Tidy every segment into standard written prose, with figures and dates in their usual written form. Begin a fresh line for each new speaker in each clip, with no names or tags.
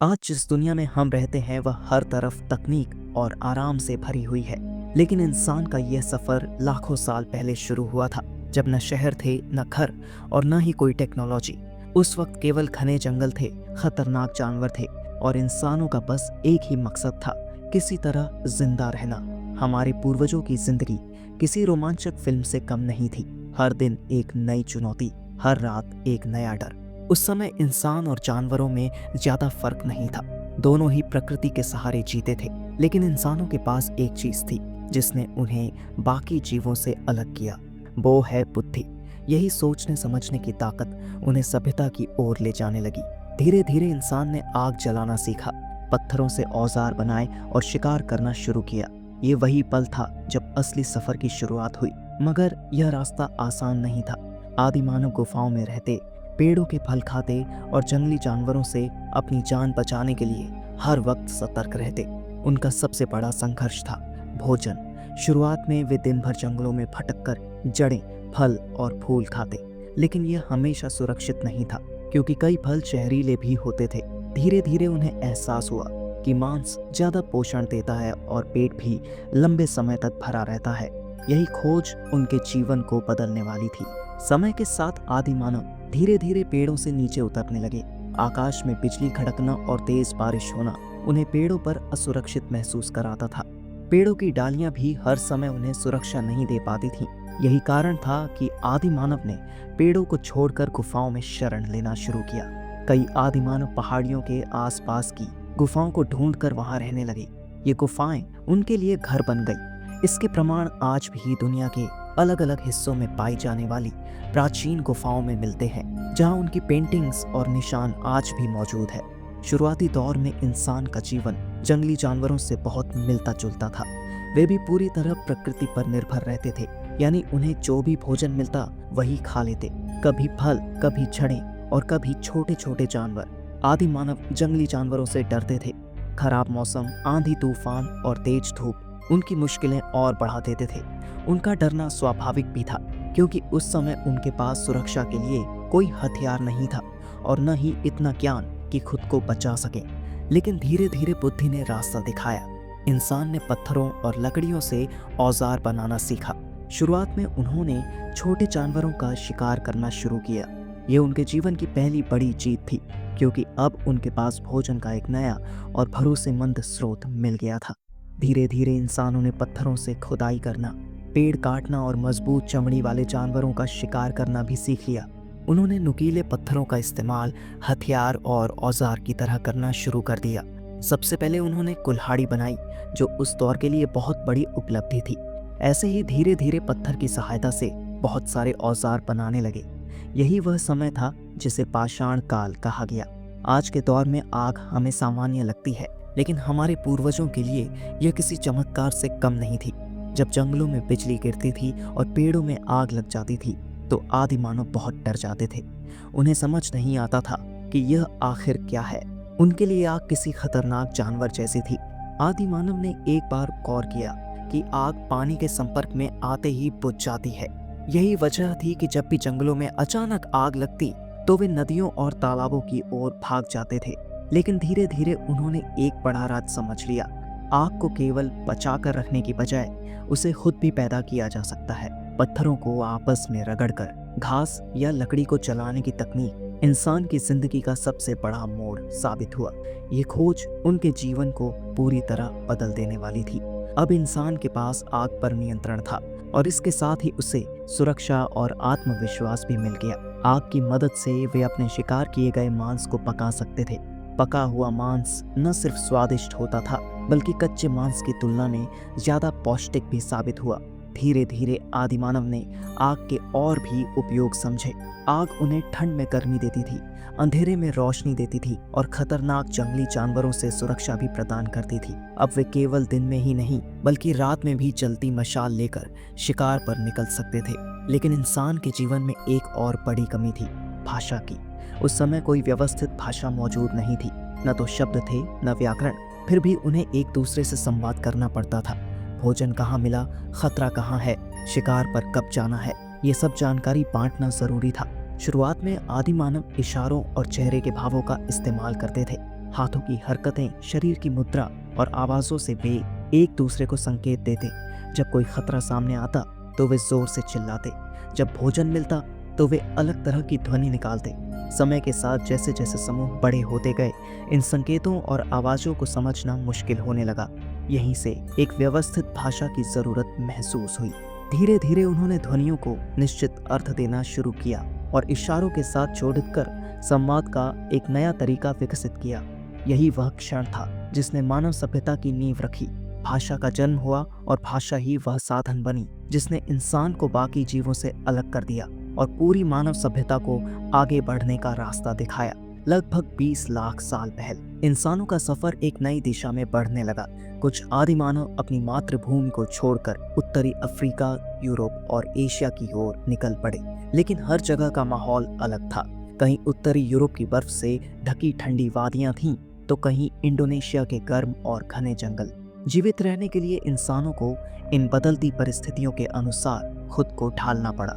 आज जिस दुनिया में हम रहते हैं वह हर तरफ तकनीक और आराम से भरी हुई है। लेकिन इंसान का यह सफर लाखों साल पहले शुरू हुआ था, जब न शहर थे, न घर और न ही कोई टेक्नोलॉजी। उस वक्त केवल घने जंगल थे, खतरनाक जानवर थे और इंसानों का बस एक ही मकसद था, किसी तरह जिंदा रहना। हमारे पूर्वजों की जिंदगी किसी रोमांचक फिल्म से कम नहीं थी। हर दिन एक नई चुनौती, हर रात एक नया डर। उस समय इंसान और जानवरों में ज्यादा फर्क नहीं था, दोनों ही प्रकृति के सहारे जीते थे। लेकिन इंसानों के पास एक चीज थी जिसने उन्हें बाकी जीवों से अलग किया, वो है बुद्धि। यही सोचने समझने की ताकत उन्हें सभ्यता की ओर ले जाने लगी। धीरे धीरे इंसान ने आग जलाना सीखा, पत्थरों से औजार बनाए और शिकार करना शुरू किया। ये वही पल था जब असली सफर की शुरुआत हुई। मगर यह रास्ता आसान नहीं था। आदि मानव गुफाओं में रहते, पेड़ों के फल खाते और जंगली जानवरों से अपनी जान बचाने के लिए हर वक्त सतर्क रहते। उनका सबसे बड़ा संघर्ष था भोजन। शुरुआत में वे दिन भर जंगलों में भटककर जड़ें, फल और फूल खाते, लेकिन यह हमेशा सुरक्षित नहीं था, क्योंकि कई फल जहरीले भी होते थे। धीरे धीरे उन्हें एहसास हुआ कि मांस ज्यादा पोषण देता है और पेट भी लंबे समय तक भरा रहता है। यही खोज उनके जीवन को बदलने वाली थी। समय के साथ आदि मानव धीरे धीरे पेड़ों से नीचे उतरने लगे। आकाश में बिजली खड़कना और तेज बारिश होना उन्हें पेड़ों पर असुरक्षित महसूस कराता था। पेड़ों की डालियां भी हर समय उन्हें सुरक्षा नहीं दे पाती थीं। यही कारण था कि आदि मानव ने पेड़ों को छोड़कर गुफाओं में शरण लेना शुरू किया। कई आदि मानव पहाड़ियों के आसपास की गुफाओं को ढूंढकर वहां रहने लगे। ये गुफाएं उनके लिए घर बन गई। इसके प्रमाण आज भी दुनिया के अलग अलग हिस्सों में पाई जाने वाली प्राचीन गुफाओं में मिलते हैं, जहां उनकी पेंटिंग्स और निशान आज भी मौजूद है। शुरुआती दौर में इंसान का जीवन जंगली जानवरों से बहुत मिलता जुलता था। वे भी पूरी तरह प्रकृति पर निर्भर रहते थे, यानी उन्हें जो भी भोजन मिलता वही खा लेते। कभी फल, कभी जड़ें और कभी छोटे छोटे जानवर। आदि मानव जंगली जानवरों से डरते थे। खराब मौसम, आंधी तूफान और तेज धूप उनकी मुश्किलें और बढ़ा देते थे। उनका डरना स्वाभाविक भी था, क्योंकि उस समय उनके पास सुरक्षा के लिए कोई हथियार नहीं था और न ही इतना ज्ञान कि खुद को बचा सके। लेकिन धीरे धीरे बुद्धि ने रास्ता दिखाया। इंसान ने पत्थरों और लकड़ियों से औजार बनाना सीखा। शुरुआत में उन्होंने छोटे जानवरों का शिकार करना शुरू किया। ये उनके जीवन की पहली बड़ी जीत थी, क्योंकि अब उनके पास भोजन का एक नया और भरोसेमंद स्रोत मिल गया था। धीरे धीरे इंसानों ने पत्थरों से खुदाई करना, पेड़ काटना और मजबूत चमड़ी वाले जानवरों का शिकार करना भी सीख लिया। उन्होंने नुकीले पत्थरों का इस्तेमाल हथियार और औजार की तरह करना शुरू कर दिया। सबसे पहले उन्होंने कुल्हाड़ी बनाई, जो उस दौर के लिए बहुत बड़ी उपलब्धि थी। ऐसे ही धीरे धीरे पत्थर की सहायता से बहुत सारे औजार बनाने लगे। यही वह समय था जिसे पाषाण काल कहा गया। आज के दौर में आग हमें सामान्य लगती है, लेकिन हमारे पूर्वजों के लिए यह किसी चमत्कार से कम नहीं थी। जब जंगलों में बिजली गिरती थी और पेड़ों में आग लग जाती थी, तो आदि मानव बहुत डर जाते थे। उन्हें समझ नहीं आता था कि यह आखिर क्या है। उनके लिए आग किसी खतरनाक जानवर जैसी थी। आदि मानव ने एक बार गौर किया कि आग पानी के संपर्क में आते ही बुझ जाती है। यही वजह थी कि जब भी जंगलों में अचानक आग लगती तो वे नदियों और तालाबों की ओर भाग जाते थे। लेकिन धीरे धीरे उन्होंने एक बड़ा राज समझ लिया। आग को केवल बचा कर रखने की बजाय उसे खुद भी पैदा किया जा सकता है। पत्थरों को आपस में रगड़कर घास या लकड़ी को जलाने की तकनीक इंसान की जिंदगी का सबसे बड़ा मोड़ साबित हुआ। ये खोज उनके जीवन को पूरी तरह बदल देने वाली थी। अब इंसान के पास आग पर नियंत्रण था और इसके साथ ही उसे सुरक्षा और आत्मविश्वास भी मिल गया। आग की मदद से वे अपने शिकार किए गए मांस को पका सकते थे। पका हुआ मांस न सिर्फ स्वादिष्ट होता था, बल्कि कच्चे मांस की तुलना में ज्यादा पौष्टिक भी साबित हुआ। धीरे धीरे आदि मानव ने आग के और भी उपयोग समझे। आग उन्हें ठंड में गर्मी देती थी, अंधेरे में रोशनी देती थी और खतरनाक जंगली जानवरों से सुरक्षा भी प्रदान करती थी। अब वे केवल दिन में ही नहीं, बल्कि रात में भी जलती मशाल लेकर शिकार पर निकल सकते थे। लेकिन इंसान के जीवन में एक और बड़ी कमी थी, भाषा की। उस समय कोई व्यवस्थित भाषा मौजूद नहीं थी, न तो शब्द थे, न व्याकरण। फिर भी उन्हें एक दूसरे से संवाद करना पड़ता था। भोजन कहाँ मिला, खतरा कहाँ है, शिकार पर कब जाना है, ये सब जानकारी बांटना जरूरी था। शुरुआत में आदि मानव इशारों और चेहरे के भावों का इस्तेमाल करते थे। हाथों की हरकतें, शरीर की मुद्रा और आवाजों से वे एक दूसरे को संकेत देते। जब कोई खतरा सामने आता तो वे जोर से चिल्लाते, जब भोजन मिलता तो वे अलग तरह की ध्वनि निकालते। समय के साथ जैसे जैसे समूह बड़े होते गए, इन संकेतों और आवाजों को समझना मुश्किल होने लगा। यहीं से एक व्यवस्थित भाषा की जरूरत महसूस हुई। धीरे धीरे उन्होंने ध्वनियों को निश्चित अर्थ देना शुरू किया और इशारों के साथ जोड़कर संवाद का एक नया तरीका विकसित किया। यही वह क्षण था जिसने मानव सभ्यता की नींव रखी। भाषा का जन्म हुआ और भाषा ही वह साधन बनी जिसने इंसान को बाकी जीवों से अलग कर दिया और पूरी मानव सभ्यता को आगे बढ़ने का रास्ता दिखाया। लगभग 20 लाख साल पहले इंसानों का सफर एक नई दिशा में बढ़ने लगा। कुछ आदि मानव अपनी मातृभूमि को छोड़कर उत्तरी अफ्रीका, यूरोप और एशिया की ओर निकल पड़े, लेकिन हर जगह का माहौल अलग था। कहीं उत्तरी यूरोप की बर्फ से ढकी ठंडी वादियां थीं, तो कहीं इंडोनेशिया के गर्म और घने जंगल। जीवित रहने के लिए इंसानों को इन बदलती परिस्थितियों के अनुसार खुद को ढालना पड़ा।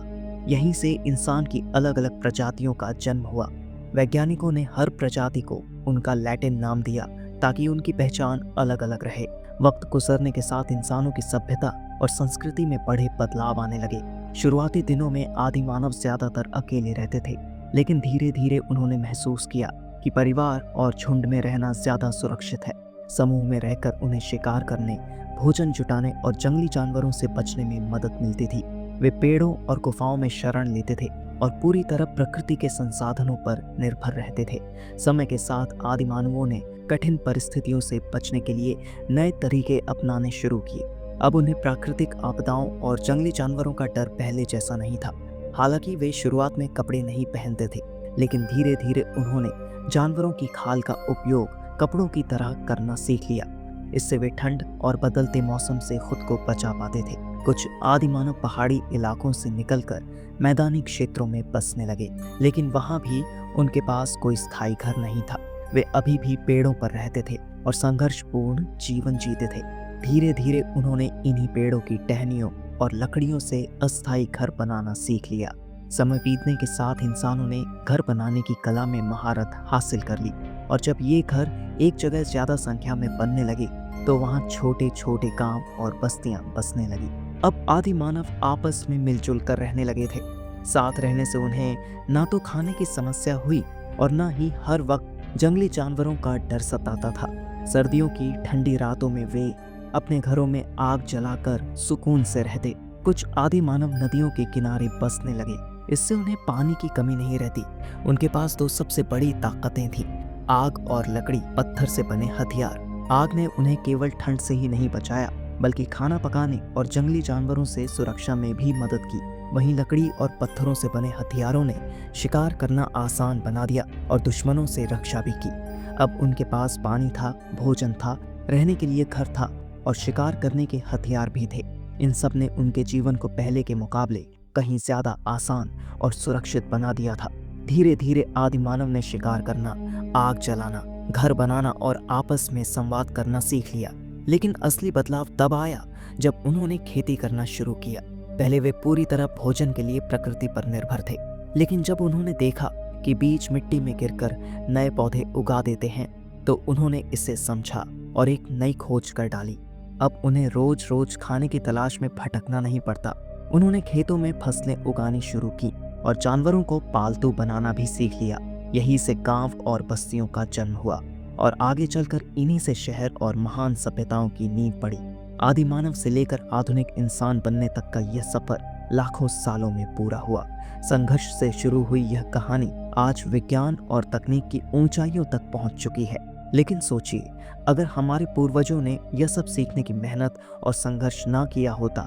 यहीं से इंसान की अलग अलग प्रजातियों का जन्म हुआ। वैज्ञानिकों ने हर प्रजाति को उनका लैटिन नाम दिया ताकि उनकी पहचान अलग अलग रहे। वक्त गुजरने के साथ इंसानों की सभ्यता और संस्कृति में बड़े बदलाव आने लगे। शुरुआती दिनों में आदि मानव ज्यादातर अकेले रहते थे, लेकिन धीरे धीरे उन्होंने महसूस किया कि परिवार और झुंड में रहना ज्यादा सुरक्षित है। समूह में रहकर उन्हें शिकार करने, भोजन जुटाने और जंगली जानवरों से बचने में मदद मिलती थी। वे पेड़ों और गुफाओं में शरण लेते थे और पूरी तरह प्रकृति के संसाधनों पर निर्भर रहते थे। समय के साथ आदि मानवों ने कठिन परिस्थितियों से बचने के लिए नए तरीके अपनाने शुरू किए। अब उन्हें प्राकृतिक आपदाओं और जंगली जानवरों का डर पहले जैसा नहीं था। हालांकि वे शुरुआत में कपड़े नहीं पहनते थे, लेकिन धीरे धीरे उन्होंने जानवरों की खाल का उपयोग कपड़ों की तरह करना सीख लिया। इससे वे ठंड और बदलते मौसम से खुद को बचा पाते थे। कुछ आदि मानव पहाड़ी इलाकों से निकलकर मैदानी क्षेत्रों में बसने लगे, लेकिन वहां भी उनके पास कोई स्थायी घर नहीं था। वे अभी भी पेड़ों पर रहते थे और संघर्षपूर्ण जीवन जीते थे। धीरे धीरे उन्होंने इन्हीं पेड़ों की टहनियों और लकड़ियों से अस्थायी घर बनाना सीख लिया। समय बीतने के साथ इंसानों ने घर बनाने की कला में महारत हासिल कर ली और जब ये घर एक जगह ज्यादा संख्या में बनने लगे तो वहाँ छोटे छोटे गांव और बस्तियां बसने लगी। अब आदि मानव आपस में मिलजुल कर रहने लगे थे। साथ रहने से उन्हें ना तो खाने की समस्या हुई और ना ही हर वक्त जंगली जानवरों का डर सताता था। सर्दियों की ठंडी रातों में वे अपने घरों में आग जलाकर सुकून से रहते। कुछ आदि मानव नदियों के किनारे बसने लगे। इससे उन्हें पानी की कमी नहीं रहती। उनके पास दो सबसे बड़ी ताकतें थीं, आग और लकड़ी, पत्थर से बने हथियार। आग ने उन्हें केवल ठंड से ही नहीं बचाया, बल्कि खाना पकाने और जंगली जानवरों से सुरक्षा में भी मदद की। वहीं लकड़ी और पत्थरों से बने हथियारों ने शिकार करना आसान बना दिया और दुश्मनों से रक्षा भी की। अब उनके पास पानी था, भोजन था, रहने के लिए घर था और शिकार करने के हथियार भी थे। इन सब ने उनके जीवन को पहले के मुकाबले कहीं ज्यादा आसान और सुरक्षित बना दिया था। धीरे धीरे आदि मानव ने शिकार करना, आग जलाना, घर बनाना और आपस में संवाद करना सीख लिया। लेकिन असली बदलाव तब आया जब उन्होंने खेती करना शुरू किया। पहले वे पूरी तरह भोजन के लिए प्रकृति पर निर्भर थे, लेकिन जब उन्होंने देखा कि बीज मिट्टी में गिरकर नए पौधे उगा देते हैं, तो उन्होंने इसे समझा और एक नई खोज कर डाली। अब उन्हें रोज रोज खाने की तलाश में भटकना नहीं पड़ता। उन्होंने खेतों में फसलें उगानी शुरू की और जानवरों को पालतू बनाना भी सीख लिया। यही से गांव और बस्तियों का जन्म हुआ और आगे चलकर इन्हीं से शहर और महान सभ्यताओं की नींव पड़ी। आदि मानव से लेकर आधुनिक इंसान बनने तक का यह सफर लाखों सालों में पूरा हुआ। संघर्ष से शुरू हुई यह कहानी आज विज्ञान और तकनीक की ऊंचाइयों तक पहुंच चुकी है। लेकिन सोचिए, अगर हमारे पूर्वजों ने यह सब सीखने की मेहनत और संघर्ष ना किया होता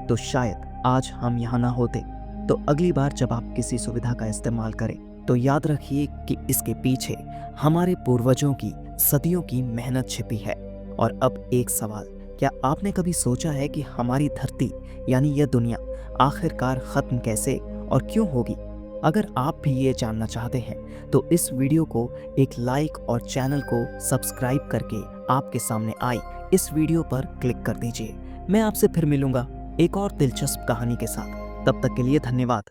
तो शायद आज हम यहाँ ना होते। तो अगली बार जब आप किसी सुविधा का इस्तेमाल करें तो याद रखिए कि इसके पीछे हमारे पूर्वजों की सदियों की मेहनत छिपी है। और अब एक सवाल, क्या आपने कभी सोचा है कि हमारी धरती यानी यह दुनिया आखिरकार खत्म कैसे और क्यों होगी? अगर आप भी ये जानना चाहते हैं तो इस वीडियो को एक लाइक और चैनल को सब्सक्राइब करके आपके सामने आई इस वीडियो पर क्लिक कर दीजिए। मैं आपसे फिर मिलूंगा एक और दिलचस्प कहानी के साथ। तब तक के लिए धन्यवाद।